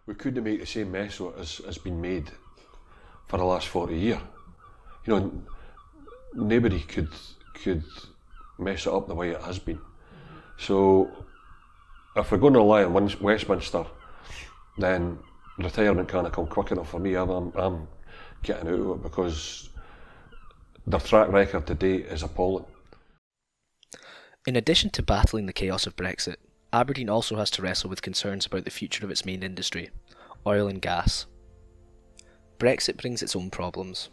we couldn't make the same mess as been made for the last 40 years. You know, nobody could mess it up the way it has been. So if we're going to rely on Westminster, then retirement can't come quick enough for me. I'm getting out of it because their track record to date is appalling. In addition to battling the chaos of Brexit, Aberdeen also has to wrestle with concerns about the future of its main industry, oil and gas. Brexit brings its own problems,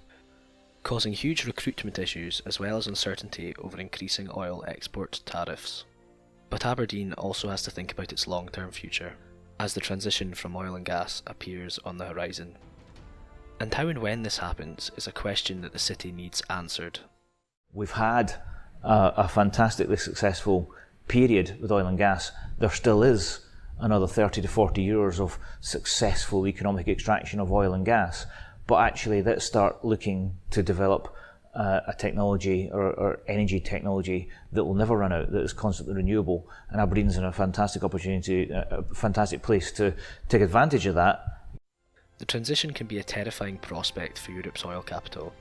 causing huge recruitment issues as well as uncertainty over increasing oil export tariffs. But Aberdeen also has to think about its long-term future, as the transition from oil and gas appears on the horizon. And how and when this happens is a question that the city needs answered. We've had a fantastically successful period with oil and gas. There still is another 30 to 40 years of successful economic extraction of oil and gas, but actually let's start looking to develop a technology or energy technology that will never run out, that is constantly renewable, and Aberdeen's in a fantastic opportunity, a fantastic place to take advantage of that. The transition can be a terrifying prospect for Europe's oil capital.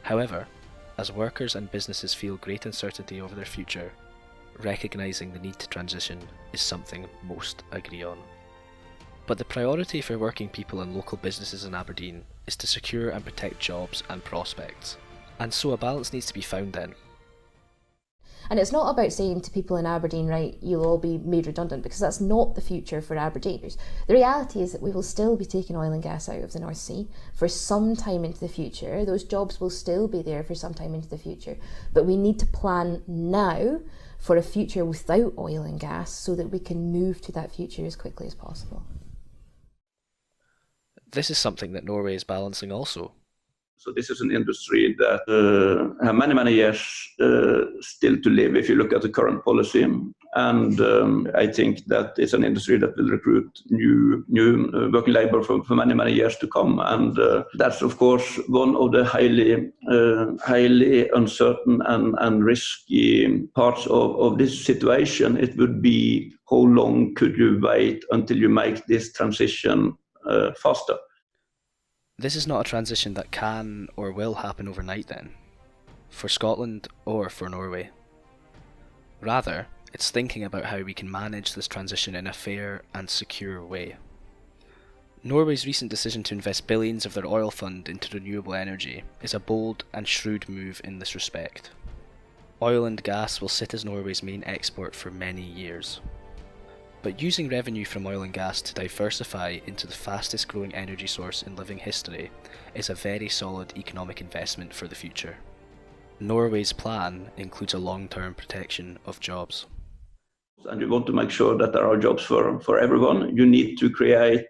However, as workers and businesses feel great uncertainty over their future, recognising the need to transition is something most agree on. But the priority for working people and local businesses in Aberdeen is to secure and protect jobs and prospects. And so a balance needs to be found then. And it's not about saying to people in Aberdeen, right, you'll all be made redundant, because that's not the future for Aberdeen. The reality is that we will still be taking oil and gas out of the North Sea for some time into the future. Those jobs will still be there for some time into the future. But we need to plan now for a future without oil and gas so that we can move to that future as quickly as possible. This is something that Norway is balancing also. So this is an industry that have many years still to live if you look at the current policy. And I think that it's an industry that will recruit new working labour for many years to come. And that's, of course, one of the highly uncertain and risky parts of this situation. It would be how long could you wait until you make this transition faster? This is not a transition that can or will happen overnight then, for Scotland or for Norway. Rather, it's thinking about how we can manage this transition in a fair and secure way. Norway's recent decision to invest billions of their oil fund into renewable energy is a bold and shrewd move in this respect. Oil and gas will sit as Norway's main export for many years. But using revenue from oil and gas to diversify into the fastest growing energy source in living history is a very solid economic investment for the future. Norway's plan includes a long-term protection of jobs. And you want to make sure that there are jobs for everyone. You need to create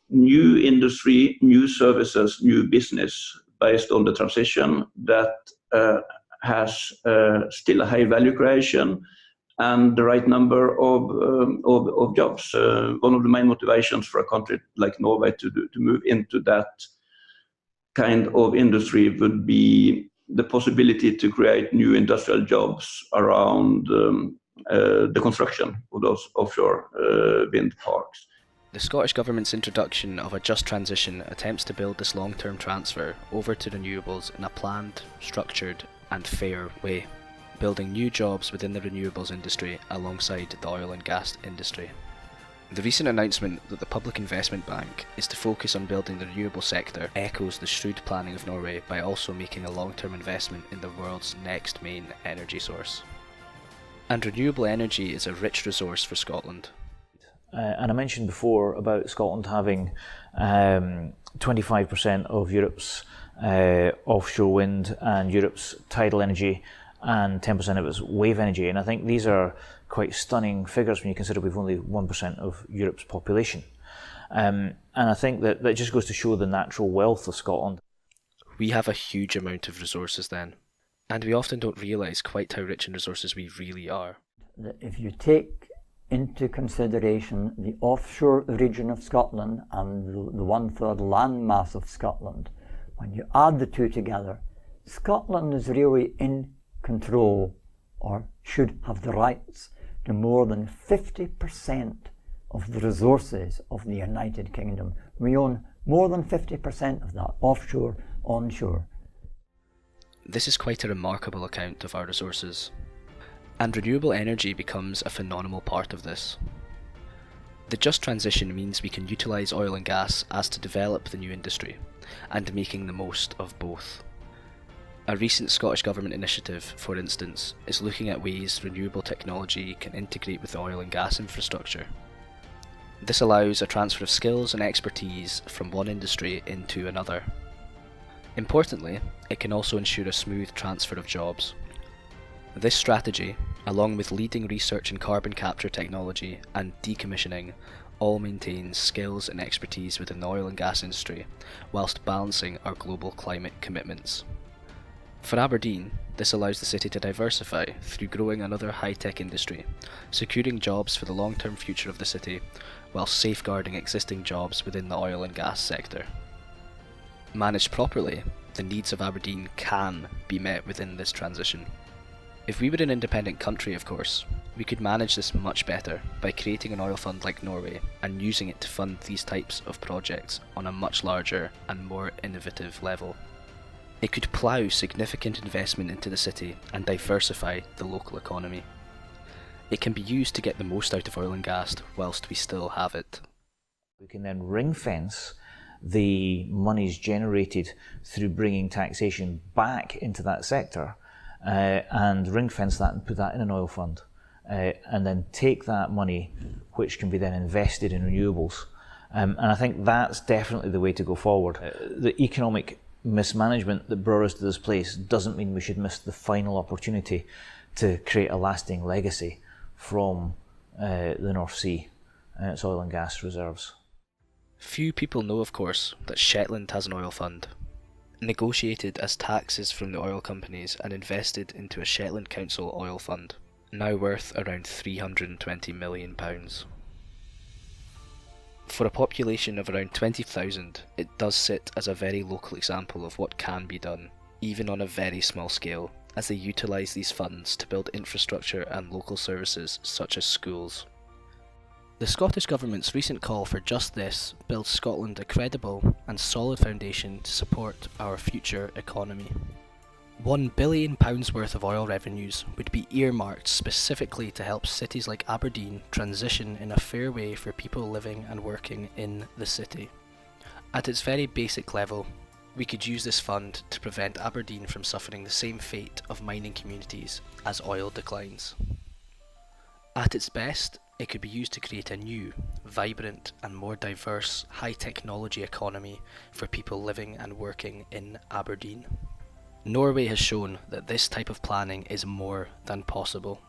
new industry, new services, new business based on the transition that has still a high value creation and the right number of jobs. One of the main motivations for a country like Norway to move into that kind of industry would be the possibility to create new industrial jobs around the construction of those offshore wind parks. The Scottish Government's introduction of a just transition attempts to build this long-term transfer over to renewables in a planned, structured and fair way, building new jobs within the renewables industry alongside the oil and gas industry. The recent announcement that the Public Investment Bank is to focus on building the renewable sector echoes the shrewd planning of Norway by also making a long-term investment in the world's next main energy source. And renewable energy is a rich resource for Scotland. And I mentioned before about Scotland having 25% of Europe's offshore wind and Europe's tidal energy and 10% of its wave energy. And I think these are quite stunning figures when you consider we've only 1% of Europe's population. And I think that just goes to show the natural wealth of Scotland. We have a huge amount of resources then, and we often don't realise quite how rich in resources we really are. If you take into consideration the offshore region of Scotland and the one-third land mass of Scotland, when you add the two together, Scotland is really in control, or should have the rights, to more than 50% of the resources of the United Kingdom. We own more than 50% of that, offshore, onshore. This is quite a remarkable account of our resources, and renewable energy becomes a phenomenal part of this. The just transition means we can utilise oil and gas as to develop the new industry, and making the most of both. A recent Scottish Government initiative, for instance, is looking at ways renewable technology can integrate with the oil and gas infrastructure. This allows a transfer of skills and expertise from one industry into another. Importantly, it can also ensure a smooth transfer of jobs. This strategy, along with leading research in carbon capture technology and decommissioning, all maintains skills and expertise within the oil and gas industry, whilst balancing our global climate commitments. For Aberdeen, this allows the city to diversify through growing another high-tech industry, securing jobs for the long-term future of the city, while safeguarding existing jobs within the oil and gas sector. Managed properly, the needs of Aberdeen can be met within this transition. If we were an independent country, of course, we could manage this much better by creating an oil fund like Norway and using it to fund these types of projects on a much larger and more innovative level. It could plough significant investment into the city and diversify the local economy. It can be used to get the most out of oil and gas whilst we still have it. We can then ring fence the monies generated through bringing taxation back into that sector and ring fence that and put that in an oil fund. And then take that money, which can be then invested in renewables. And I think that's definitely the way to go forward. The economic mismanagement that brought us to this place doesn't mean we should miss the final opportunity to create a lasting legacy from the North Sea and its oil and gas reserves. Few people know, of course, that Shetland has an oil fund, negotiated as taxes from the oil companies and invested into a Shetland Council oil fund, now worth around £320 million. For a population of around 20,000, it does sit as a very local example of what can be done, even on a very small scale, as they utilise these funds to build infrastructure and local services such as schools. The Scottish Government's recent call for just this builds Scotland a credible and solid foundation to support our future economy. £1 billion worth of oil revenues would be earmarked specifically to help cities like Aberdeen transition in a fair way for people living and working in the city. At its very basic level, we could use this fund to prevent Aberdeen from suffering the same fate of mining communities as oil declines. At its best, it could be used to create a new, vibrant and more diverse high-technology economy for people living and working in Aberdeen. Norway has shown that this type of planning is more than possible.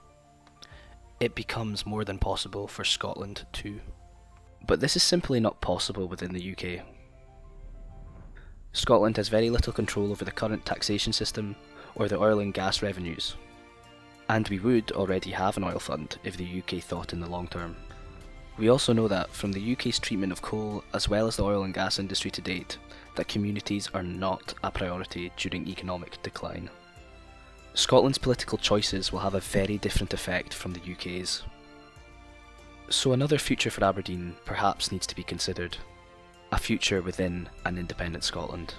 It becomes more than possible for Scotland too. But this is simply not possible within the UK. Scotland has very little control over the current taxation system or the oil and gas revenues. And we would already have an oil fund if the UK thought in the long term. We also know that from the UK's treatment of coal as well as the oil and gas industry to date, that communities are not a priority during economic decline. Scotland's political choices will have a very different effect from the UK's. So another future for Aberdeen perhaps needs to be considered. A future within an independent Scotland.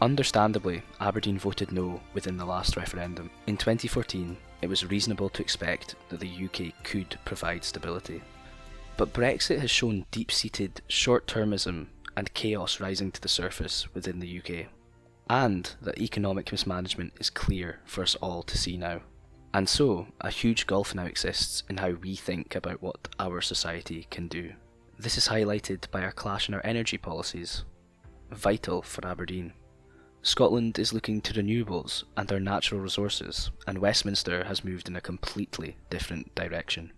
Understandably, Aberdeen voted no within the last referendum. In 2014, it was reasonable to expect that the UK could provide stability. But Brexit has shown deep-seated short-termism and chaos rising to the surface within the UK, and that economic mismanagement is clear for us all to see now. And so, a huge gulf now exists in how we think about what our society can do. This is highlighted by our clash in our energy policies, vital for Aberdeen. Scotland is looking to renewables and our natural resources, and Westminster has moved in a completely different direction.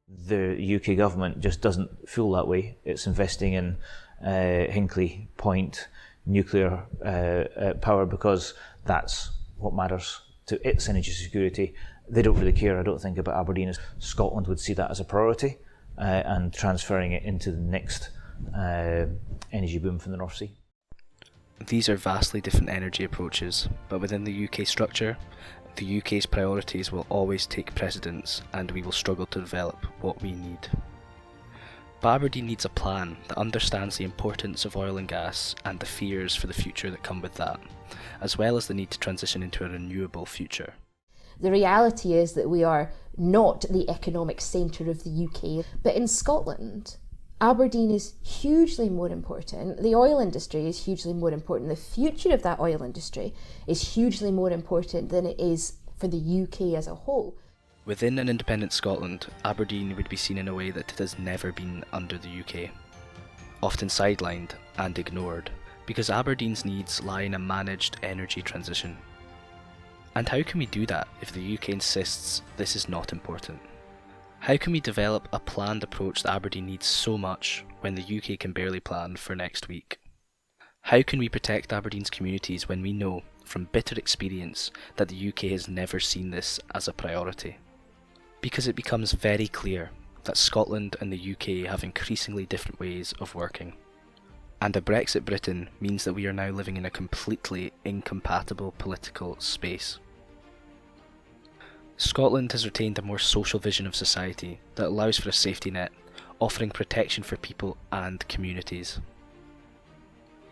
The UK government just doesn't feel that way. It's investing in Hinkley Point nuclear power because that's what matters to its energy security. They don't really care, I don't think, about Aberdeen. Scotland would see that as a priority and transferring it into the next energy boom from the North Sea. These are vastly different energy approaches, but within the UK structure, the UK's priorities will always take precedence and we will struggle to develop what we need. But Aberdeen needs a plan that understands the importance of oil and gas and the fears for the future that come with that, as well as the need to transition into a renewable future. The reality is that we are not the economic centre of the UK, but in Scotland, Aberdeen is hugely more important. The oil industry is hugely more important. The future of that oil industry is hugely more important than it is for the UK as a whole. Within an independent Scotland, Aberdeen would be seen in a way that it has never been under the UK, often sidelined and ignored, because Aberdeen's needs lie in a managed energy transition. And how can we do that if the UK insists this is not important? How can we develop a planned approach that Aberdeen needs so much when the UK can barely plan for next week? How can we protect Aberdeen's communities when we know, from bitter experience, that the UK has never seen this as a priority? Because it becomes very clear that Scotland and the UK have increasingly different ways of working. And a Brexit Britain means that we are now living in a completely incompatible political space. Scotland has retained a more social vision of society that allows for a safety net, offering protection for people and communities.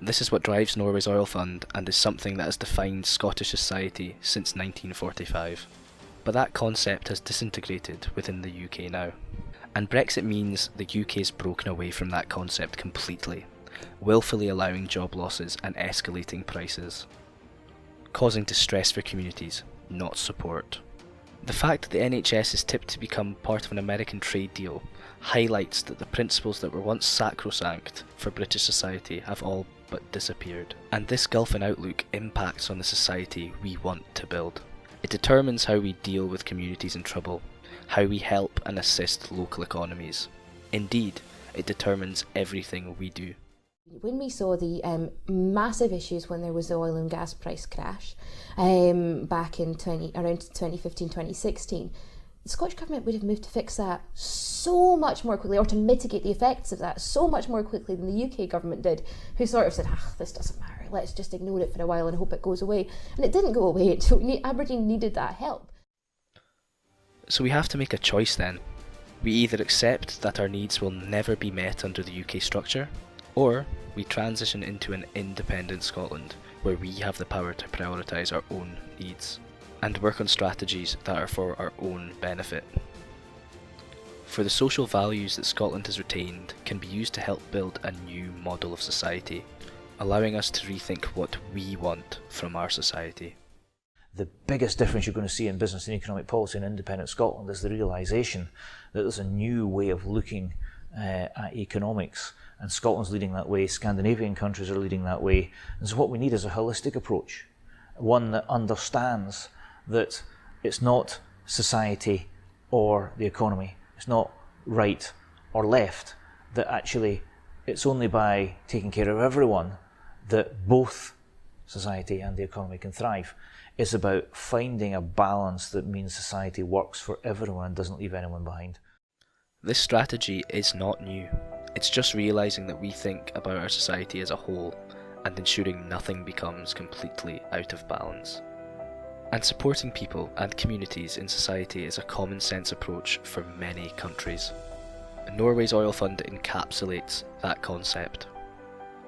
This is what drives Norway's oil fund and is something that has defined Scottish society since 1945. But that concept has disintegrated within the UK now. And Brexit means the UK has broken away from that concept completely, willfully allowing job losses and escalating prices, causing distress for communities, not support. The fact that the NHS is tipped to become part of an American trade deal highlights that the principles that were once sacrosanct for British society have all but disappeared. And this gulf in outlook impacts on the society we want to build. It determines how we deal with communities in trouble, how we help and assist local economies. Indeed, it determines everything we do. When we saw the massive issues when there was the oil and gas price crash back in around 2015, 2016, the Scottish Government would have moved to fix that so much more quickly, or to mitigate the effects of that so much more quickly than the UK Government did, who sort of said, this doesn't matter, let's just ignore it for a while and hope it goes away. And it didn't go away, so Aberdeen needed that help. So we have to make a choice then. We either accept that our needs will never be met under the UK structure, or we transition into an independent Scotland where we have the power to prioritise our own needs and work on strategies that are for our own benefit. For the social values that Scotland has retained can be used to help build a new model of society, allowing us to rethink what we want from our society. The biggest difference you're going to see in business and economic policy in independent Scotland is the realisation that there's a new way of looking at economics, and Scotland's leading that way, Scandinavian countries are leading that way, and so what we need is a holistic approach, one that understands that it's not society or the economy, it's not right or left, that actually it's only by taking care of everyone that both society and the economy can thrive. It's about finding a balance that means society works for everyone and doesn't leave anyone behind. This strategy is not new. It's just realising that we think about our society as a whole and ensuring nothing becomes completely out of balance. And supporting people and communities in society is a common sense approach for many countries. Norway's oil fund encapsulates that concept.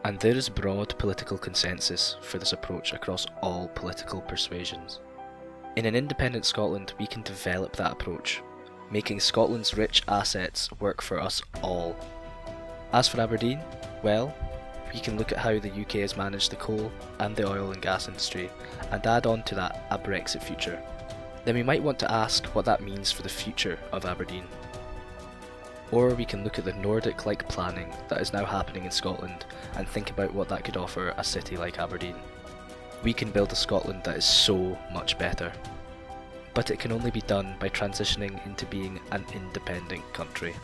And there is broad political consensus for this approach across all political persuasions. In an independent Scotland, we can develop that approach, making Scotland's rich assets work for us all. As for Aberdeen, well, we can look at how the UK has managed the coal and the oil and gas industry and add on to that a Brexit future. Then we might want to ask what that means for the future of Aberdeen. Or we can look at the Nordic-like planning that is now happening in Scotland and think about what that could offer a city like Aberdeen. We can build a Scotland that is so much better. But it can only be done by transitioning into being an independent country.